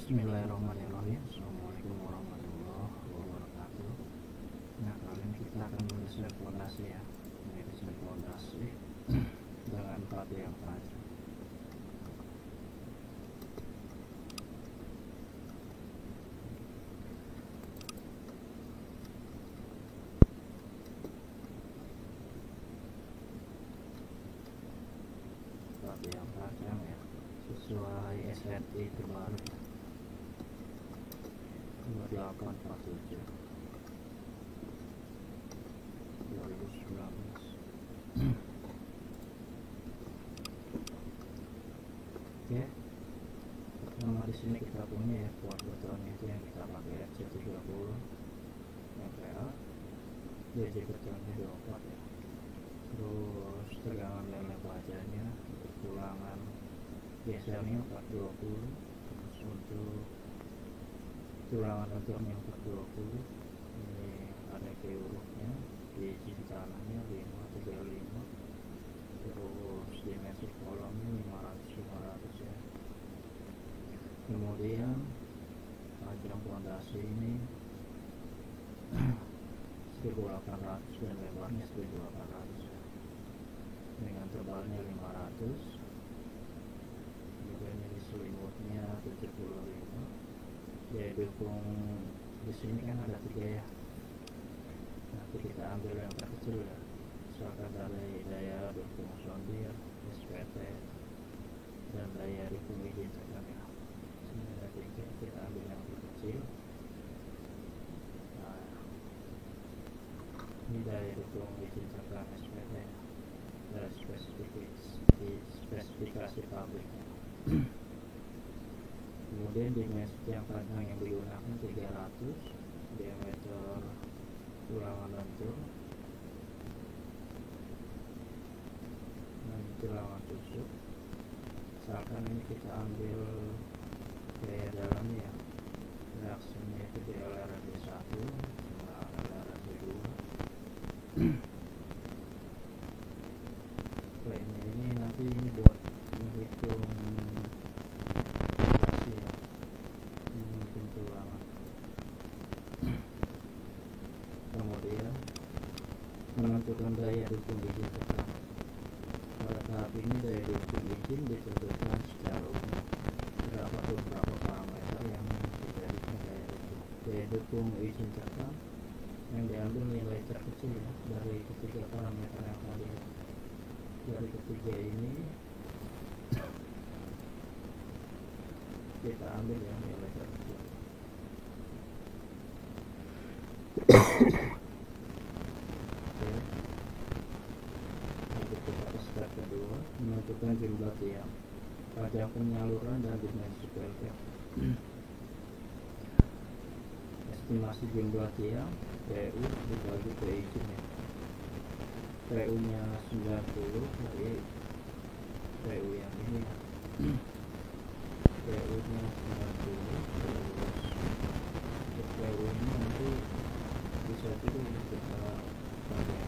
Bismillahirrahmanirrahim. Assalamualaikum warahmatullahi wabarakatuh. Nah, kali ini kita akan menyusun fondasi ya. Menyusun fondasi dengan 4 yang panjang. Yang panjang ya, sesuai SNI terbaru ya. 2847 2019. Oke, pertama di sini kita punya ya buat betonnya itu yang kita pakai FC30 MPA, DC betonnya 24 ya. Terus tegangan lele bajanya untuk tulangan gesernya 420. Terus untuk tulangan bentuknya 420, ini ada hurufnya di sisi kanannya 535. Terus dimensi kolomnya 500 ya. Kemudian panjang fondasi ini 1800 dan lebarnya 1800 ya, dengan tebalnya 500. Kemudian ini selimutnya 75. Daya dukung di sini kan ada 3 ya. Nanti kita ambil yang terkecil ya, misalkan dari daya dukung sondir, SPT, dan daya dukung izin tekan ya. Sini ada 3, kita ambil yang terkecil. Nah, ini daya dukung izin tekan SPT dari spesifikasi pabriknya. Kemudian dimensi yang panjang yang digunakan 300, diameter tulangan lentur dan tulangan tusuk. Misalkan ini kita ambil gaya dalamnya ya, reaksinya itu di LRD1 sama LRD2. Lainnya ini nanti ini buat menghitung tulangan. Kemudian menentukan daya dukung izin tekan. Pada tahap ini daya dukung izin ditentukan secara umum. Terdapat beberapa parameter yang dijadikan daya dukung izin tekan yang diambil nilai terkecil ya, dari ketiga parameter yang tadi. Dari ketiga ini kita ambil yang nilai terkecil. Lanjut ke step kedua, menentukan jumlah tiang, panjang penyaluran dan dimensi peltek. Estimasi jumlah tiang PU dibagi ke izin ya. PU nya 90 dari PU yang ini ya. PU nya 90, terus PU nya nanti bisa juga kita pakai.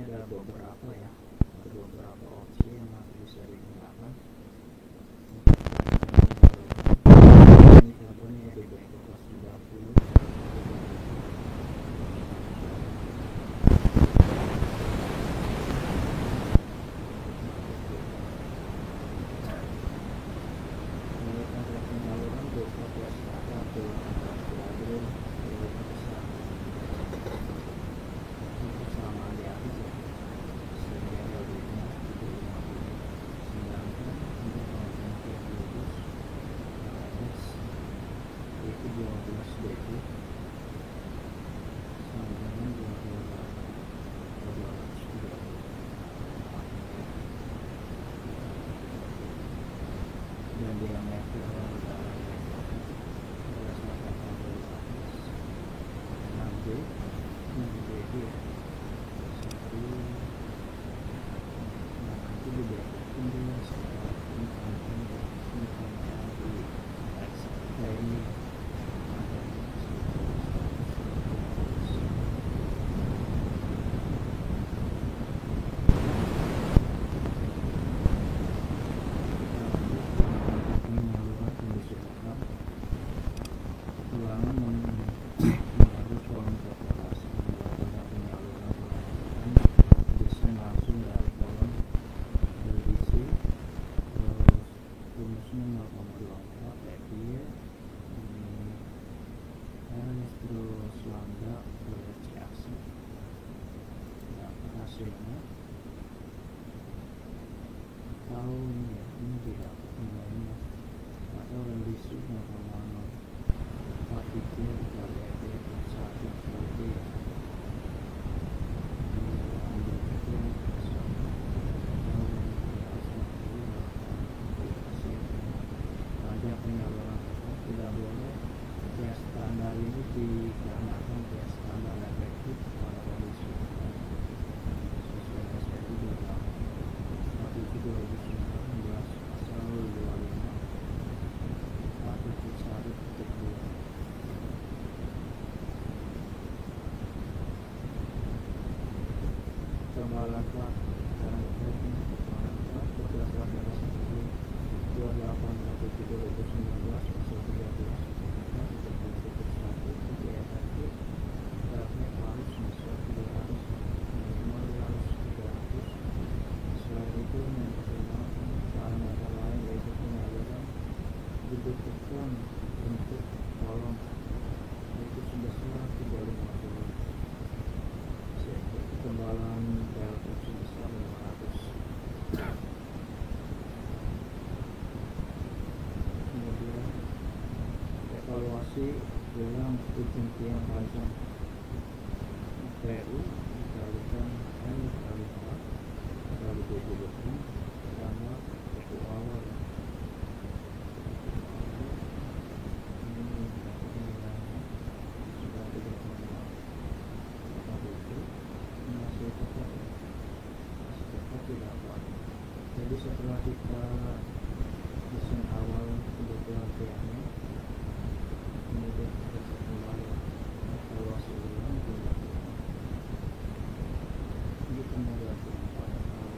ada beberapa ya, ada beberapa opsi yang masih bisa digunakan untuk menyalurkan. Ini contohnya di bentuk kelas 30. Dan diameter adalah 6D ya. Nanti dibedakan dengan secara income di ini terus lambda reaksi. Nah, hasilnya kalau ini ya, ini tidak nilainya atau realisasi 0,0 partikel kali F 1 kali D. Penyaluran tidak boleh gas standar ini dikarenakan gas standar efektif pada kondisi sesuai SPI 2019 pasal 25 1.1.2. Ketebalan plat sekarang berdasarkan 28/7/2019 pasal 13 untuk efektif beratnya harus misal 300 minimal 300. Selain itu mempertimbangkan parameter lain yaitu penyaluran dibutuhkan untuk kolom yaitu sebesar 350 sehingga ketebalan delta sebesar 500. Evaluasi ulang ujung tiang panjang PU dikalikan N kali 4 kali 20 sama PU awal. Ini nilainya sudah 3,4 itu masih tepat tidak apa. Jadi setelah kita desain awal kebutuhan tiangnya, kemudian kita kembali evaluasi ulang jumlah tiang. Ini kemudian pada awal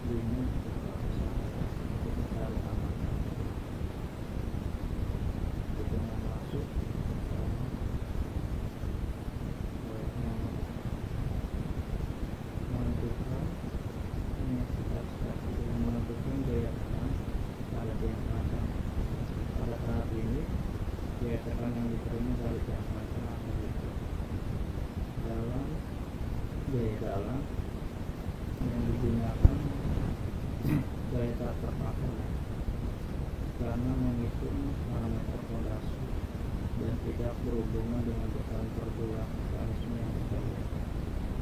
ini kita cari amankan kita masuk sama proyeknya menentukan ini kita menentukan daya tekan pada tiang pasang. Pada tahap ini daya tekan yang diterima dari tiang pasang akan dihitung dalam daya dalam yang digunakan daya tak terpakai karena menghitung parameter fondasi dan tidak berhubungan dengan besaran pergerak mekanisme yang berbeda.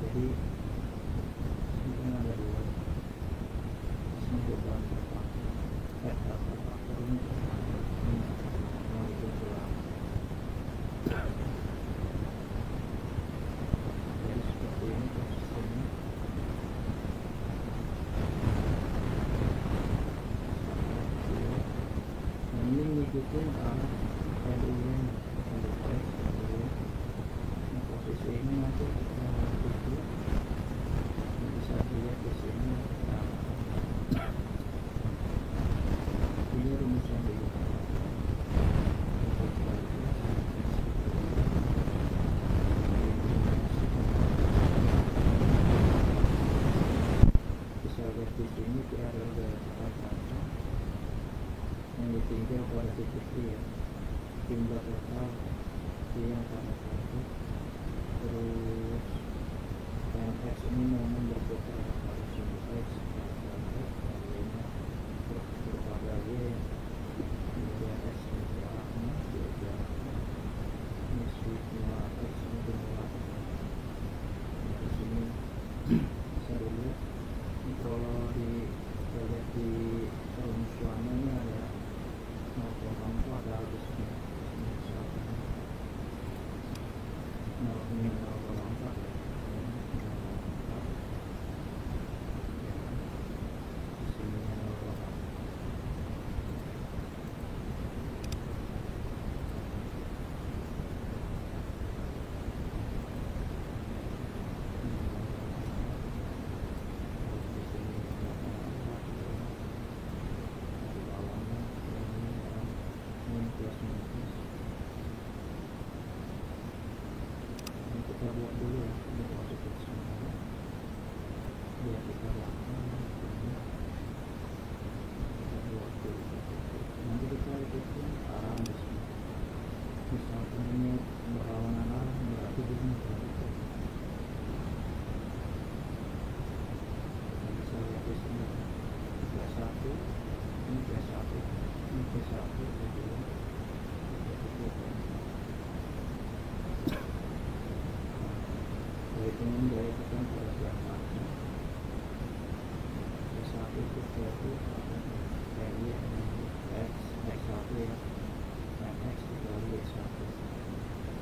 Jadi ini ada dua, ini beban terpakai, tak terpakai ini menghitung ulang. Jadi seperti ini posisinya. Ini mengikuti arah LU nya seperti ini. kita buat dulu ya untuk positif semua, biar kita lakukan kita buat dulu nanti kita ikutin arahan di sini. Misalkan ini berlawanan arah berarti di sini kita bisa lihat di sini P1 ini P1 ini P1 P2 perhitungan gaya tekan pada diafragma P1 itu berarti PI X1 ya X dikali X1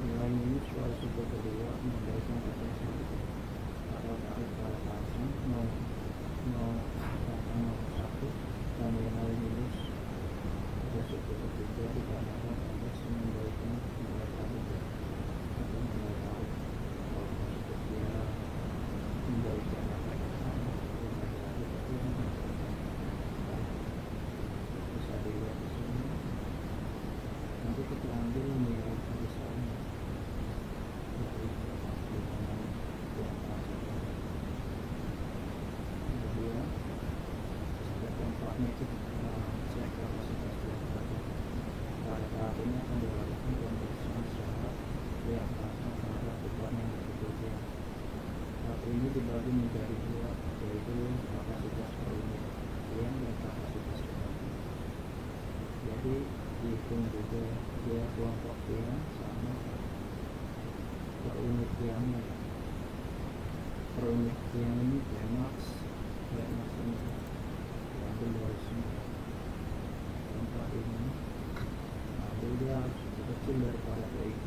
nilai minus pada sudut kedua memberikan potensi atau tarik pada pasang 0,01 dan nilai minus pada sudut ketiga dikarenakan X memberikan nilai tarik atau nilai tarik kalau positif dia memberikan efek sama nilai tarik itu yang bisa dilihat di sini. Nanti kita ambil nilai tulisannya dari kepastian kemudian step keempatnya itu cek kapasitas diafragma. Pada tahap ini akan dilakukan pemeriksaan syarat diafragma terhadap beban yang dibutuhkan. Tahap ini dibagi menjadi dua, yaitu kapasitas per unit tiang dan kapasitas diafragma. Jadi dihitung juga dia kelompok tiang sama per unit tiangnya. Per unit tiang ini Pmax ini diambil dari sini tempat ini, ambil dia harus kecil daripada PIQ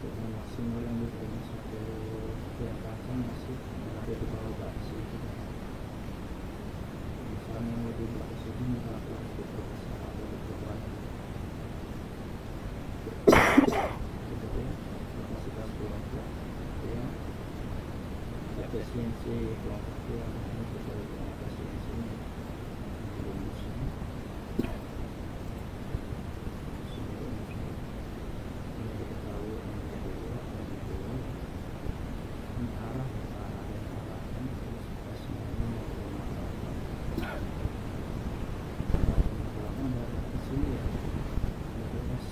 untuk maksimal yang diterima satu tiang kaca masih berada di bawah batas itu. Misalnya yang lebih batas itu maka harus diperbesar atau diperbanyak. Itu ya kapasitas kelompok tiang, efisiensi kelompok tiang ini kita lihat efisiensinya rumusnya. Ini kita tahu yang kedua ini arah dan arahkan terus pasnya ini belakang dari sini ya dari pas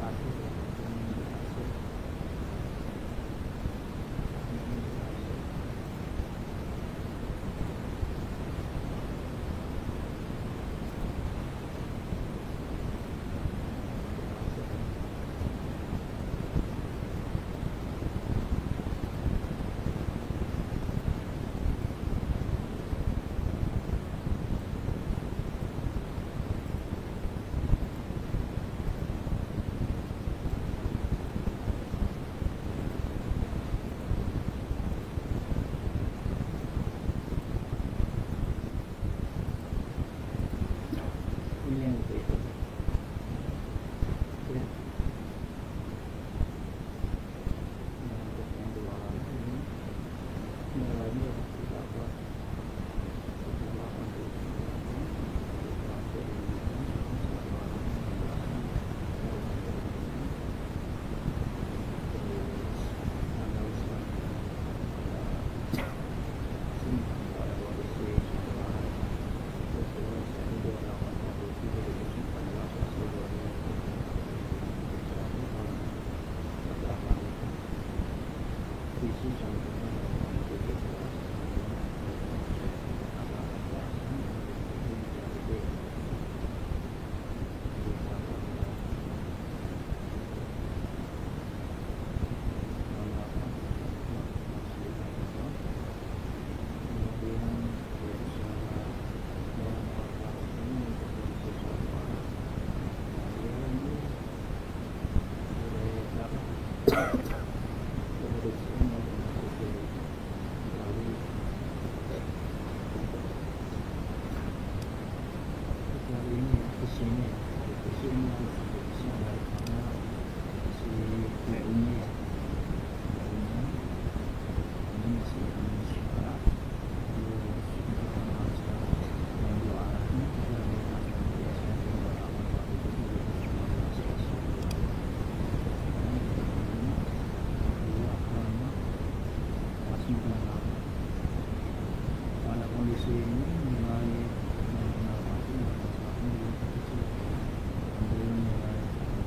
berhasil ya, ini berhasil, ini berhasil. Ini yang itu ya. Nah, untuk yang dua orang ini nilainya dapat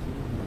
9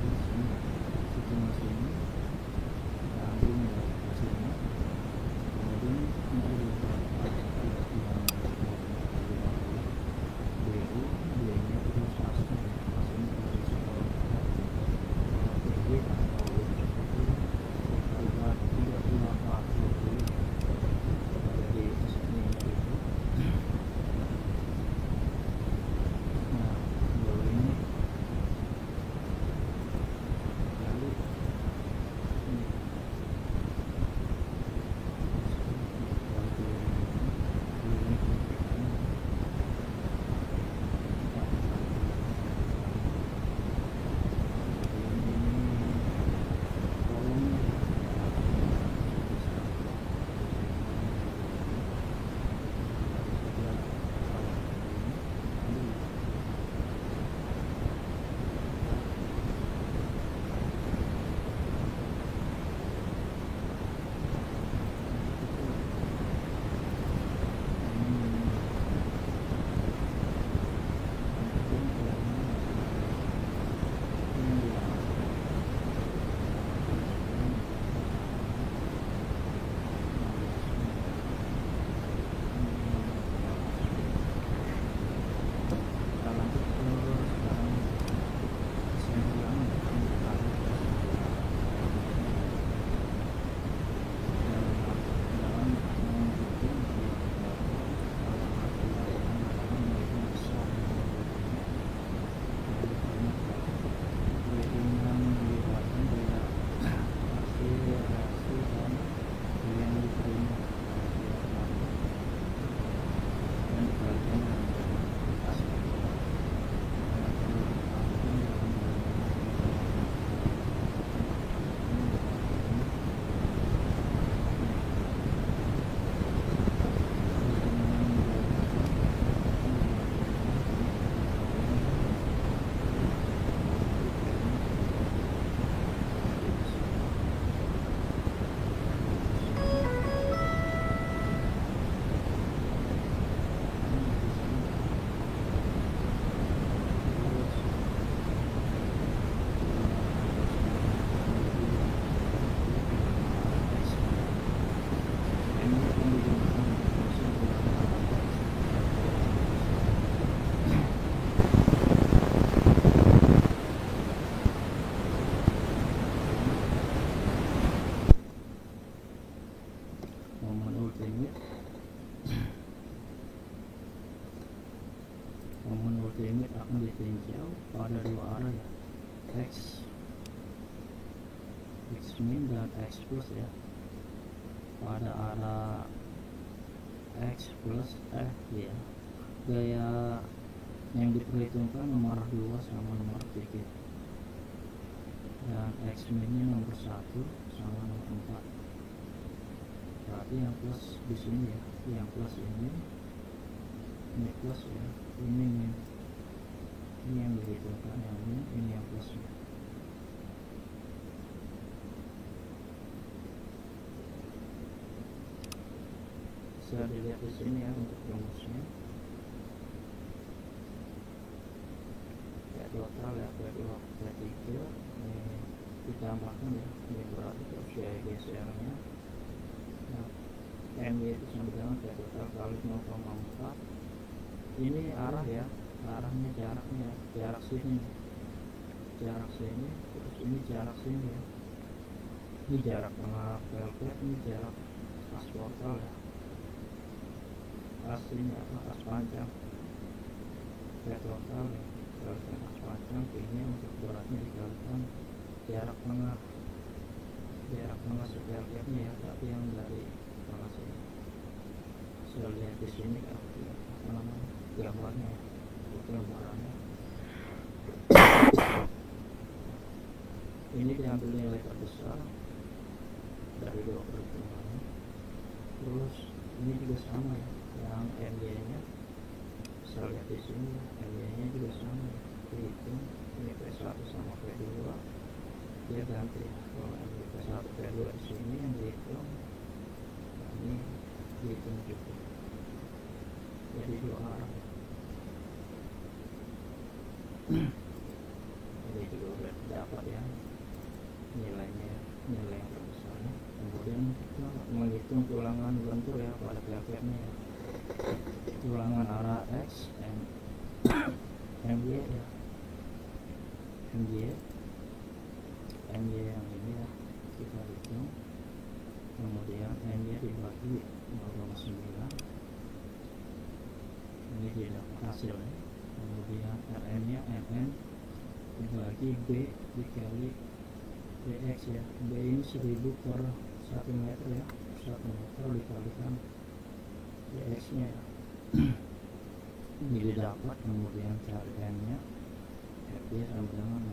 ultimate akan ditinjau pada dua arah ya, X min dan X plus ya. Pada arah X plus F ya, gaya yang diperhitungkan nomor 2 sama nomor 3, dan X min nya nomor 1 sama nomor 4. Berarti yang plus di sini ya, yang plus ini plus ya, ini min, ini yang diperhitungkan, yang ini yang plusnya. Bisa dilihat di sini ya untuk rumusnya. Total ya, P2 P3 ini ditambahkan ya, ini berarti terus ya gesernya. Nah, MY itu sama dengan P total kali 0,4. Ini arah ya, arahnya jaraknya, jarak sini, terus ini jarak sini ya. Ini jarak tengah velvet, ini jarak as portal ya. As ini apa? As panjang. P total ya, kalikan as panjang, ini untuk beratnya dikalikan jarak tengah sevelvetnya ya, tapi yang dari tengah sini. Saya lihat di sini kan apa namanya gambarnya, gambarannya. Ini diambil nilai terbesar dari dua perhitungannya. Terus ini juga sama ya, yang MY nya bisa lihat di sini, MY nya juga sama ya, dihitung ini P1 sama P2 dia ganti. Kalau MY P1 P2 di sini yang dihitung, ini dihitung juga, jadi dua arah. Jadi juga udah dapat ya nilainya, nilai yang terbesarnya. Kemudian kita menghitung tulangan bentur ya pada velvetnya ya, tulangan arah X dan MY ya, MY yang ini ya kita hitung. Kemudian MY dibagi 0,9, ini didapat hasilnya. Kemudian Rn nya Mn dibagi B dikali Bx ya, B ini 1000 per 1 meter ya, 1 meter dikalikan Bx nya ya. Ini didapat. Kemudian cari N nya, Fy sama dengan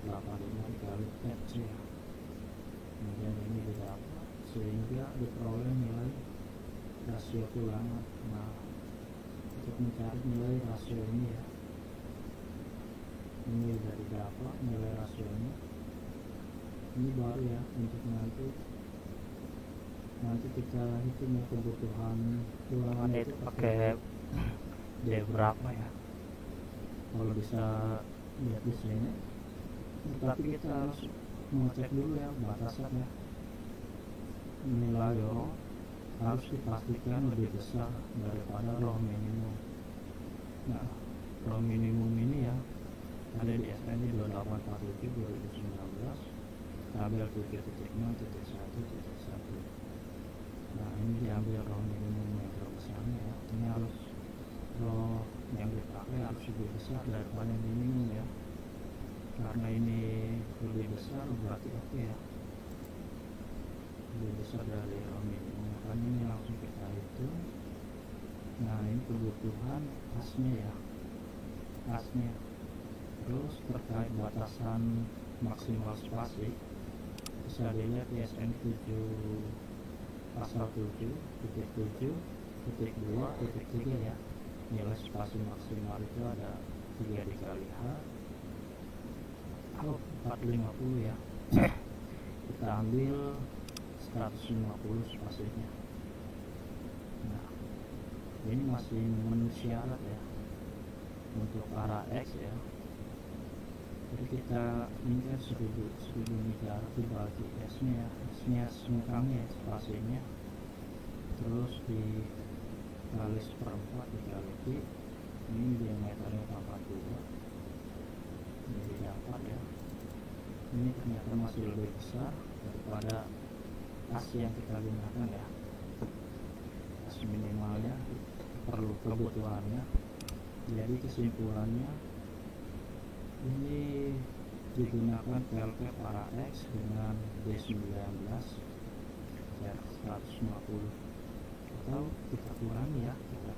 0,85 dikali Fc ya. Kemudian ini didapat, sehingga diperoleh nilai rasio tulangan. Nah, untuk mencari nilai rasio ini ya, ini sudah didapat nilai rasionya. Ini baru ya, untuk nanti kita hitung ya kebutuhan tulangannya itu pakai D berapa ya, kalau bisa lihat di sini. Tapi kita harus mengecek dulu ya batasan ya, nilai rho harus dipastikan lebih besar daripada rho minimum. Nah, rho minimum ini ya ada di SN 2847 2019 tabel 7.0.1.1. Nah, ini diambil rho minimum yang terbesarnya ya. Ini harus rho yang dipakai harus lebih besar daripada minimum ya, karena ini lebih besar berarti oke ya, lebih besar dari rho minimum. Makanya ini langsung kita hitung. Nah, ini kebutuhan asnya ya, asnya. Terus terkait batasan maksimal spasi bisa dilihat di SN 7 pasal 7.7.2.3 ya. Nilai spasi maksimal itu ada 3 dikali H 450 ya. Kita ambil 150 spasinya. Nah, ini masih memenuhi syarat ya untuk arah X ya. Jadi kita ini kan 1000 meter dibagi S nya, sengkangnya spasinya, terus dikali 1/4 dikali Pi, ini diameternya 42. Jadi dapat ya, ini ternyata masih lebih besar daripada as yang kita gunakan ya. As minimalnya perlu kebutuhannya Jadi kesimpulannya, ini digunakan velcap RX dengan D19 jarak 150, atau kita kurangi aja, kita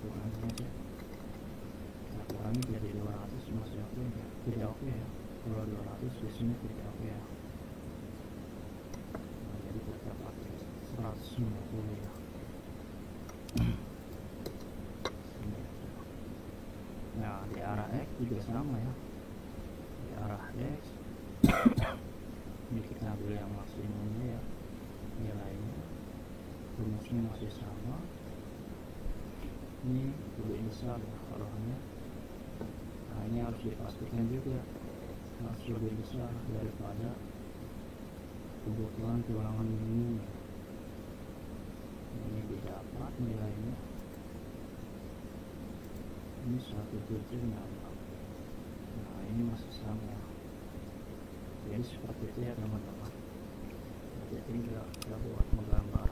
kurangi jadi 200, masih oke enggak? Tidak oke ya, kalau 200 di sini tidak oke ya. Nah, jadi kita pakai 150 ya. Nah, di arah X juga sama ya, di arah X ini kita ambil yang maksimumnya ya, nilainya rumusnya masih sama, ini lebih besar ya arahnya. Nah, ini harus dipastikan juga harus lebih besar daripada kebutuhan tulangan minimum. Ini didapat nilainya, ini 1766. Nah, ini masih sama. Jadi seperti itu ya teman-teman. Jadi tinggal kita buat menggambar